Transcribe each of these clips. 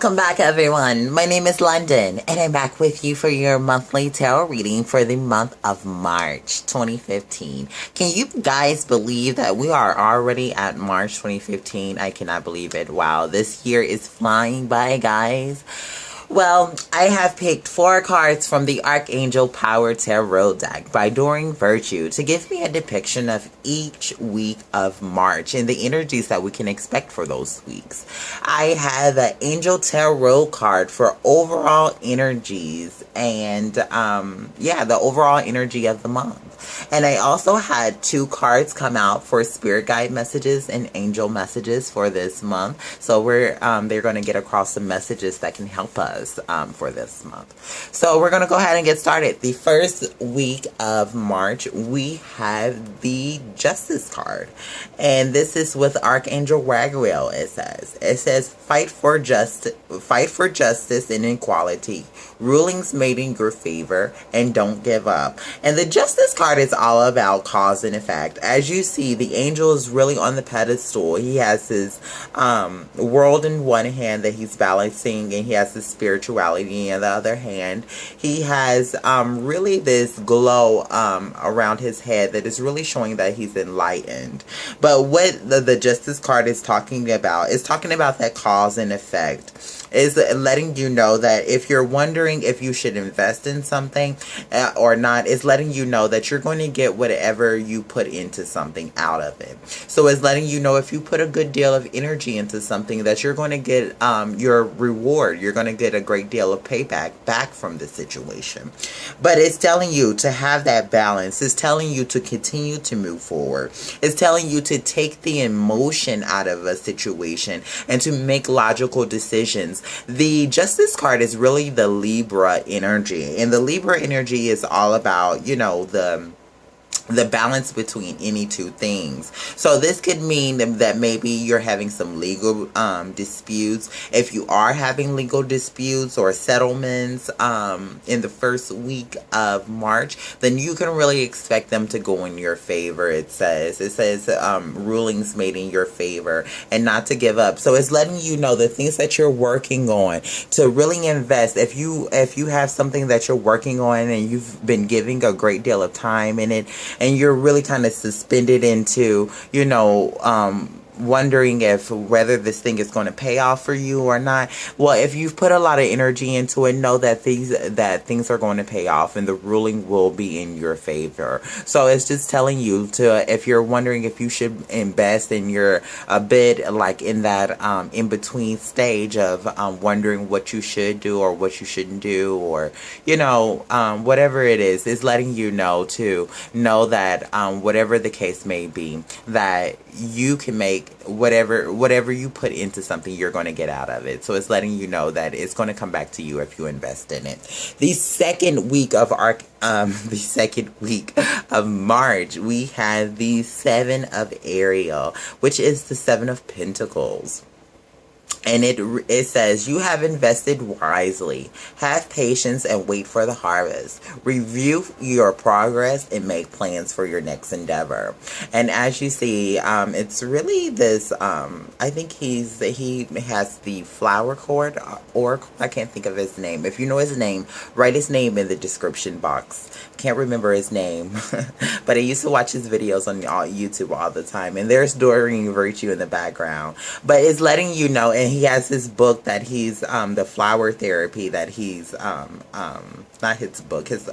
Welcome back, everyone. My name is London, and I'm back with you for your monthly tarot reading for the month of March 2015. Can you guys believe that we are already at March 2015? I cannot believe it. Wow, this year is flying by, guys. Well, I have picked 4 cards from the Archangel Power Tarot deck by Doreen Virtue to give me a depiction of each week of March and the energies that we can expect for those weeks. I have an Angel Tarot card for overall energies and, the overall energy of the month. And I also had 2 cards come out for spirit guide messages and angel messages for this month. So they're going to get across some messages that can help us for this month. So we're going to go ahead and get started. The first week of March, we have the Justice card. And this is with Archangel Raguel, it says, fight for justice and equality. Rulings made in your favor, and don't give up. And the Justice card is all about cause and effect. As you see, the angel is really on the pedestal. He has his world in one hand that he's balancing, and he has his spirituality in the other hand. He has really this glow around his head that is really showing that he's enlightened. But what the Justice card is talking about that cause and effect. Is letting you know that if you're wondering if you should invest in something or not, it's letting you know that you're going to get whatever you put into something out of it. So it's letting you know if you put a good deal of energy into something that you're going to get your reward. You're going to get a great deal of payback back from the situation. But it's telling you to have that balance. It's telling you to continue to move forward. It's telling you to take the emotion out of a situation and to make logical decisions. The Justice card is really the Libra energy, and the Libra energy is all about, the balance between any two things. So this could mean that maybe you're having some legal disputes. If you are having legal disputes or settlements in the first week of March, then you can really expect them to go in your favor. It says rulings made in your favor, and not to give up. So it's letting you know the things that you're working on to really invest. If you have something that you're working on and you've been giving a great deal of time in it, and you're really kind of suspended into, wondering whether this thing is going to pay off for you or not. Well, if you've put a lot of energy into it, know that things are going to pay off and the ruling will be in your favor. So it's just telling you if you're wondering if you should invest and you're a bit like in that in between stage of wondering what you should do or what you shouldn't do, or whatever it is letting you know that whatever the case may be, that you can make whatever you put into something, you're going to get out of it. So it's letting you know that it's going to come back to you if you invest in it. The second week of March, we have the 7 of Ariel, which is the 7 of Pentacles. And it says, you have invested wisely. Have patience and wait for the harvest. Review your progress and make plans for your next endeavor. And as you see, it's really this, I think he has the flower cord, oracle. I can't think of his name. If you know his name, write his name in the description box. Can't remember his name. But I used to watch his videos on YouTube all the time. And there's Doreen Virtue in the background. But it's letting you know, and he has his book that he's the flower therapy that he's not his book, his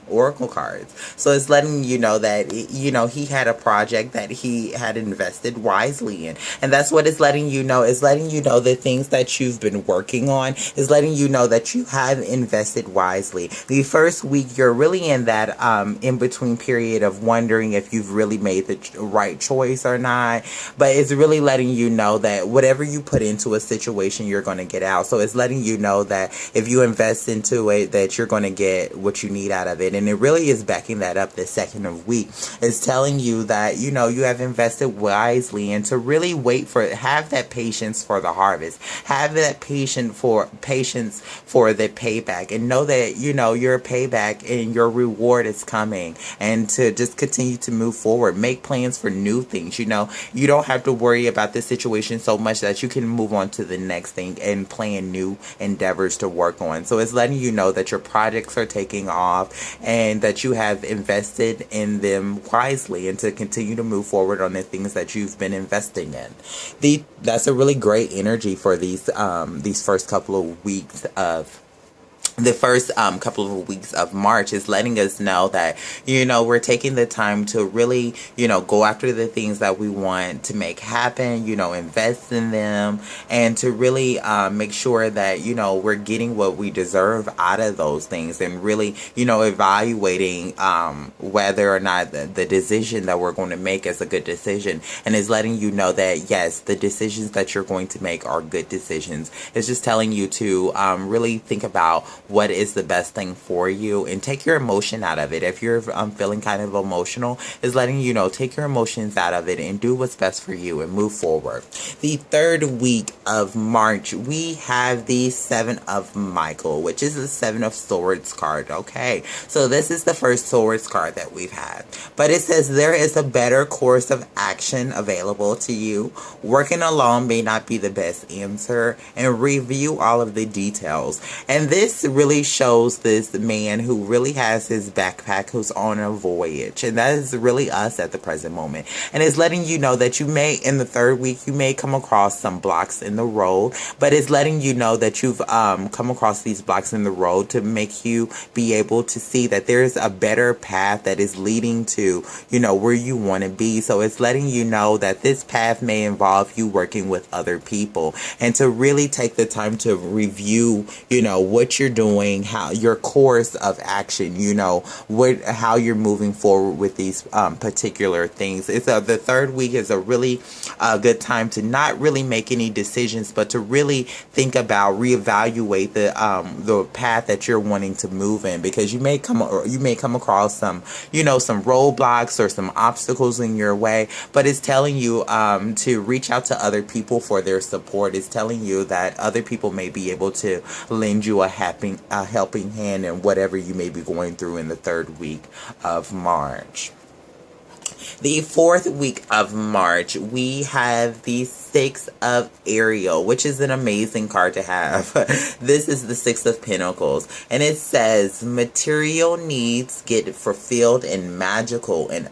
oracle cards. So it's letting you know that he had a project that he had invested wisely in, and that's what it's letting you know. It's letting you know the things that you've been working on is letting you know that you have invested wisely. The first week, you're really in that in between period of wondering if you've really made the right choice or not, but it's really letting you know that whatever you put into a situation, you're going to get out. So it's letting you know that if you invest into it, that you're going to get what you need out of it. And it really is backing that up the second of week. It's telling you that, you have invested wisely, and to really have that patience for the harvest. Have that patience for the payback, and know that, your payback and your reward is coming, and to just continue to move forward. Make plans for new things. You don't have to worry about this situation so much that you can move on on to the next thing and plan new endeavors to work on. So it's letting you know that your projects are taking off and that you have invested in them wisely, and to continue to move forward on the things that you've been investing in. That's a really great energy for these first couple of weeks of the first couple of weeks of March. Is letting us know that, we're taking the time to really, go after the things that we want to make happen, invest in them, and to really make sure that, we're getting what we deserve out of those things, and really, evaluating whether or not the decision that we're going to make is a good decision. And is letting you know that, yes, the decisions that you're going to make are good decisions. It's just telling you to really think about what is the best thing for you, and take your emotion out of it. If you're feeling kind of emotional, is letting you know, take your emotions out of it and do what's best for you and move forward. The third week of March, we have the Seven of Michael, which is the Seven of Swords card. Okay, so this is the first Swords card that we've had, but it says there is a better course of action available to you. Working alone may not be the best answer, and review all of the details. And this really shows this man who really has his backpack, who's on a voyage, and that is really us at the present moment. And it's letting you know that you may, in the third week, you may come across some blocks in the road, but it's letting you know that you've come across these blocks in the road to make you be able to see that there's a better path that is leading to, where you want to be. So it's letting you know that this path may involve you working with other people, and to really take the time to review, what you're doing, how your course of action, how you're moving forward with these particular things. The third week is a really good time to not really make any decisions, but to really think about, reevaluate the path that you're wanting to move in, because you may come across some some roadblocks or some obstacles in your way. But it's telling you to reach out to other people for their support. It's telling you that other people may be able to lend you a helping hand in whatever you may be going through in the third week of March. The fourth week of March, we have the Six of Ariel, which is an amazing card to have. This is the Six of Pentacles, and it says material needs get fulfilled in magical and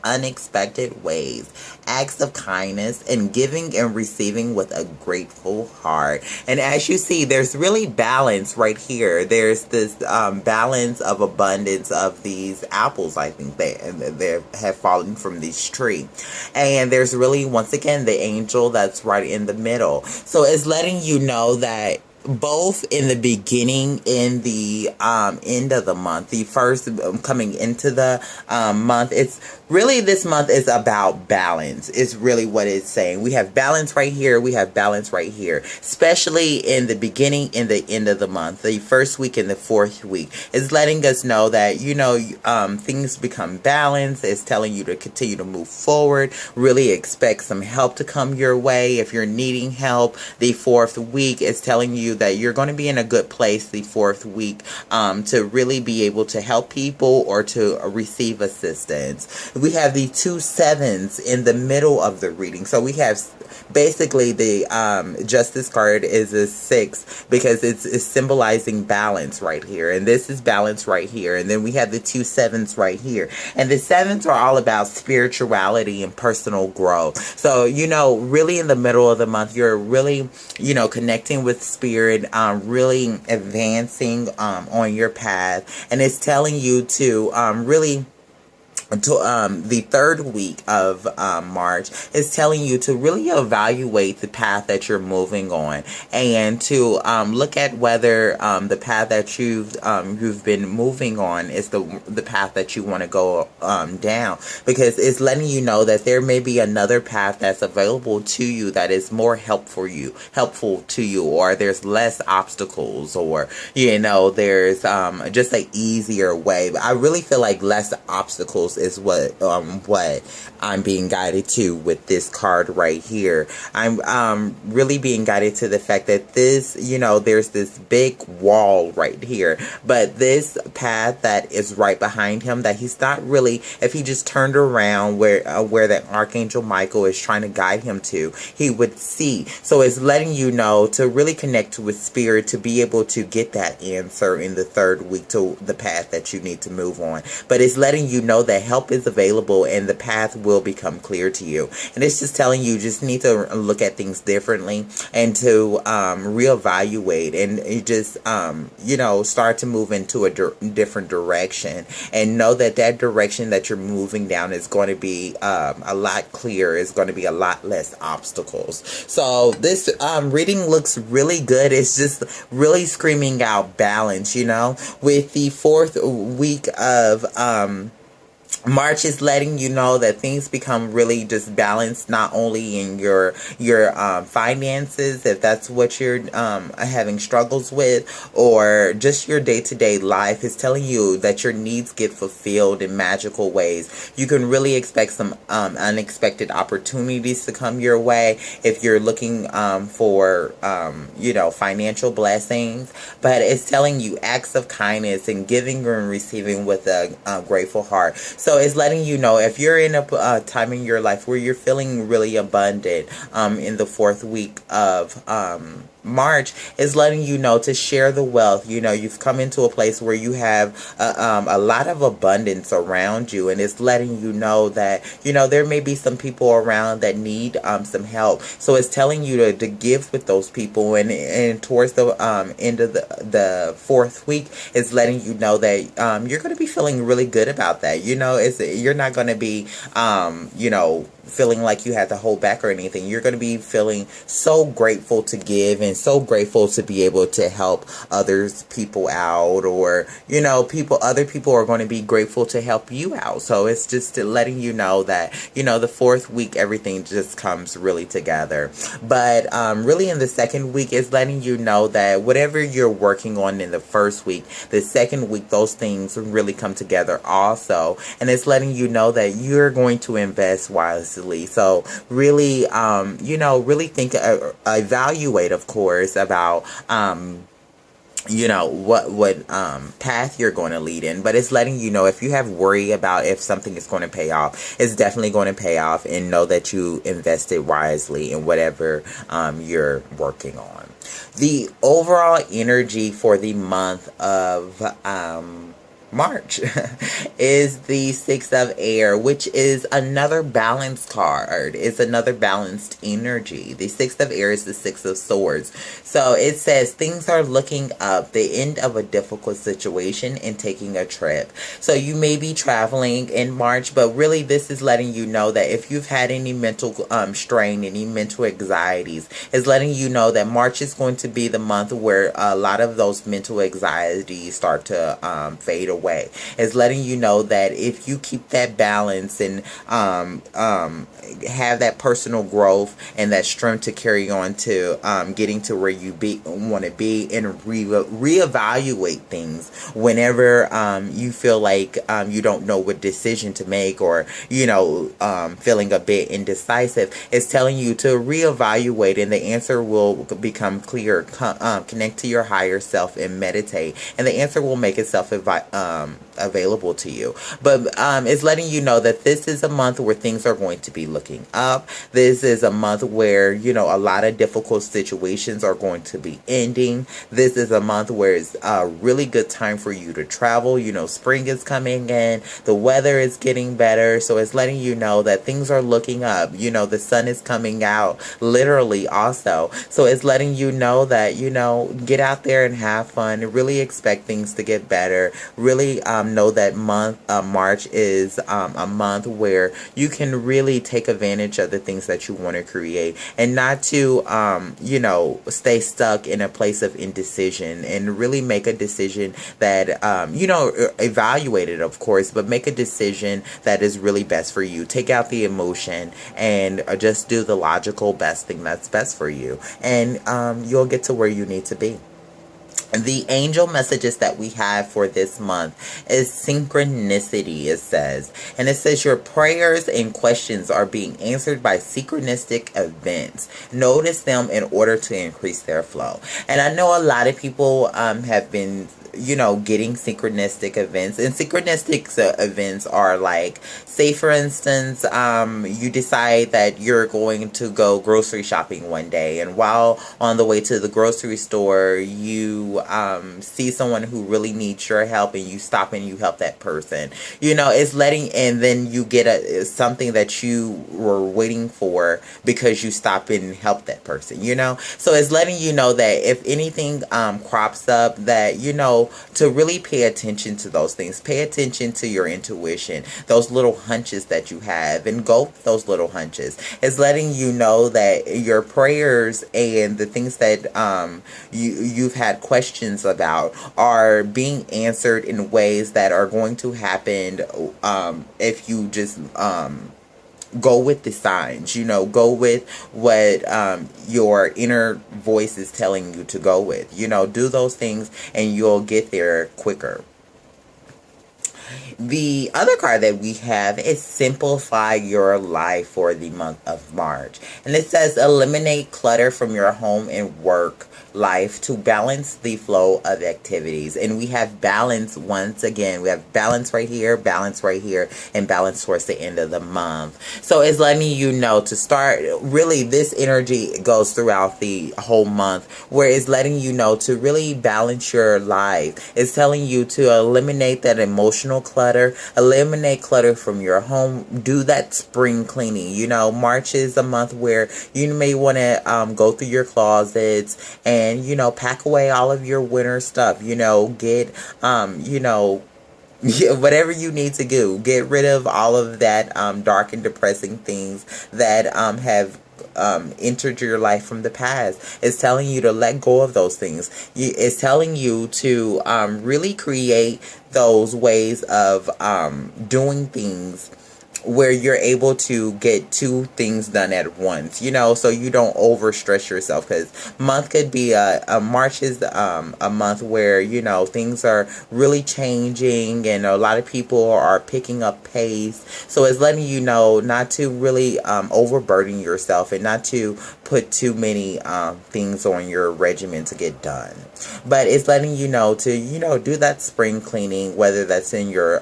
unexpected ways. Acts of kindness and giving and receiving with a grateful heart. And as you see, there's really balance right here. There's this balance of abundance of these apples, I think, they have fallen from this tree. And there's really, once again, the angel that's right in the middle. So it's letting you know that both in the beginning and the end of the month, the first coming into the month, it's really, this month is about balance. Is really what it's saying. We have balance right here. We have balance right here, especially in the beginning and the end of the month. The first week and the fourth week is letting us know that, things become balanced. It's telling you to continue to move forward. Really expect some help to come your way if you're needing help. The fourth week is telling you that you're going to be in a good place the fourth week to really be able to help people or to receive assistance. We have the 2 sevens in the middle of the reading. So we have basically the Justice card is a 6 because it's symbolizing balance right here. And this is balance right here. And then we have the 2 sevens right here. And the sevens are all about spirituality and personal growth. So, really in the middle of the month, you're really, connecting with spirit, really advancing on your path. And it's telling you to really the third week of March is telling you to really evaluate the path that you're moving on, and to look at whether the path that you've been moving on is the path that you want to go down, because it's letting you know that there may be another path that's available to you that is more helpful to you, or there's less obstacles, or there's just an easier way. But I really feel like less obstacles obstacles is what I'm being guided to with this card right here. I'm really being guided to the fact that this, there's this big wall right here, but this path that is right behind him, that he's not really, if he just turned around where that Archangel Michael is trying to guide him to, he would see. So it's letting you know to really connect with spirit, to be able to get that answer in the third week to the path that you need to move on. But it's letting you know that help is available and the path will become clear to you. And it's just telling you just need to look at things differently and to reevaluate, and you just start to move into a different direction, and know that that direction that you're moving down is going to be a lot clearer. It's going to be a lot less obstacles. So this reading looks really good. It's just really screaming out balance, with the fourth week of March is letting you know that things become really just balanced, not only in your finances, if that's what you're having struggles with, or just your day-to-day life. Is telling you that your needs get fulfilled in magical ways. You can really expect some unexpected opportunities to come your way if you're looking for financial blessings. But it's telling you acts of kindness and giving and receiving with a grateful heart. So it's letting you know if you're in a time in your life where you're feeling really abundant in the fourth week of March, is letting you know to share the wealth. You've come into a place where you have a lot of abundance around you, and it's letting you know that there may be some people around that need some help. So it's telling you to give with those people, and towards the end of the fourth week, it's letting you know that you're going to be feeling really good about that. You're not going to be feeling like you had to hold back or anything. You're going to be feeling so grateful to give, and so grateful to be able to help people out, or other people are going to be grateful to help you out. So it's just letting you know that the fourth week everything just comes really together. But really in the second week, it's letting you know that whatever you're working on in the first week, the second week those things really come together also. And it's letting you know that you're going to invest wisely. So really, really think, evaluate, of course, about what path you're going to lead in. But it's letting you know if you have worry about if something is going to pay off, it's definitely going to pay off, and know that you invested wisely in whatever you're working on. The overall energy for the month of March is the Six of Air, which is another balanced card. It's another balanced energy. The Six of Air is the Six of Swords. So it says things are looking up, the end of a difficult situation, and taking a trip. So you may be traveling in March, but really this is letting you know that if you've had any mental strain, any mental anxieties, it's letting you know that March is going to be the month where a lot of those mental anxieties start to fade away. It's letting you know that if you keep that balance and have that personal growth and that strength to carry on to getting to where you want to be, and reevaluate things whenever you feel like you don't know what decision to make, or feeling a bit indecisive, it's telling you to reevaluate, and the answer will become clear. Connect to your higher self and meditate, and the answer will make itself available to you. But it's letting you know that this is a month where things are going to be looking up. This is a month where a lot of difficult situations are going to be ending. This is a month where it's a really good time for you to travel. Spring is coming in, the weather is getting better, so it's letting you know that things are looking up. The sun is coming out literally also, so it's letting you know that get out there and have fun, really expect things to get better. Really know that March is a month where you can really take advantage of the things that you want to create, and not to stay stuck in a place of indecision, and really make a decision that evaluate it, of course, but make a decision that is really best for you. Take out the emotion and just do the logical best thing that's best for you, and you'll get to where you need to be. The angel messages that we have for this month is synchronicity, it says. And it says your prayers and questions are being answered by synchronistic events. Notice them in order to increase their flow. And I know a lot of people have been, getting synchronistic events. And synchronistic events are like, say for instance, you decide that you're going to go grocery shopping one day, and while on the way to the grocery store, you see someone who really needs your help, and you stop and you help that person. It's letting, and then you get something that you were waiting for because you stop and help that person. So it's letting you know that if anything crops up, that to really pay attention to those things. Pay attention to your intuition, those little hunches that you have, and go with those little hunches. It's letting you know that your prayers and the things that you've had questions about are being answered in ways that are going to happen if you just go with the signs, go with what your inner voice is telling you to go with. Do those things and you'll get there quicker. The other card that we have is Simplify Your Life for the month of March. And it says eliminate clutter from your home and work life to balance the flow of activities. And we have balance once again. We have balance right here, and balance towards the end of the month. So it's letting you know to start, really this energy goes throughout the whole month, where it's letting you know to really balance your life. It's telling you to eliminate that emotional clutter, eliminate clutter from your home, do that spring cleaning. March is a month where you may want to go through your closets and pack away all of your winter stuff. Get whatever you need to do. Get rid of all of that dark and depressing things that have entered your life from the past. It's telling you to let go of those things. It's telling you to really create those ways of doing things where you're able to get two things done at once, so you don't overstress yourself, because month could be March is a month where things are really changing and a lot of people are picking up pace. So it's letting you know not to really overburden yourself and not to put too many things on your regimen to get done. But it's letting you know to do that spring cleaning, whether that's in your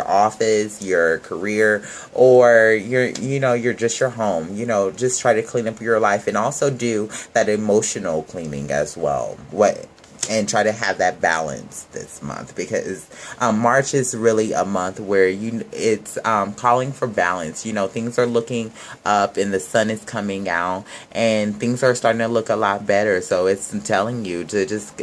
office, your career, or you're just your home. Just try to clean up your life, and also do that emotional cleaning as well. And try to have that balance this month, because March is really a month where it's calling for balance. Things are looking up and the sun is coming out and things are starting to look a lot better. So it's telling you to just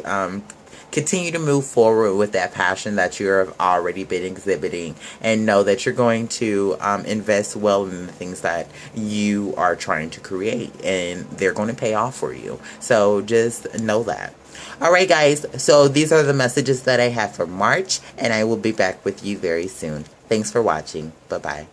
continue to move forward with that passion that you've already been exhibiting, and know that you're going to invest well in the things that you are trying to create, and they're going to pay off for you. So just know that. Alright guys, so these are the messages that I have for March, and I will be back with you very soon. Thanks for watching. Bye-bye.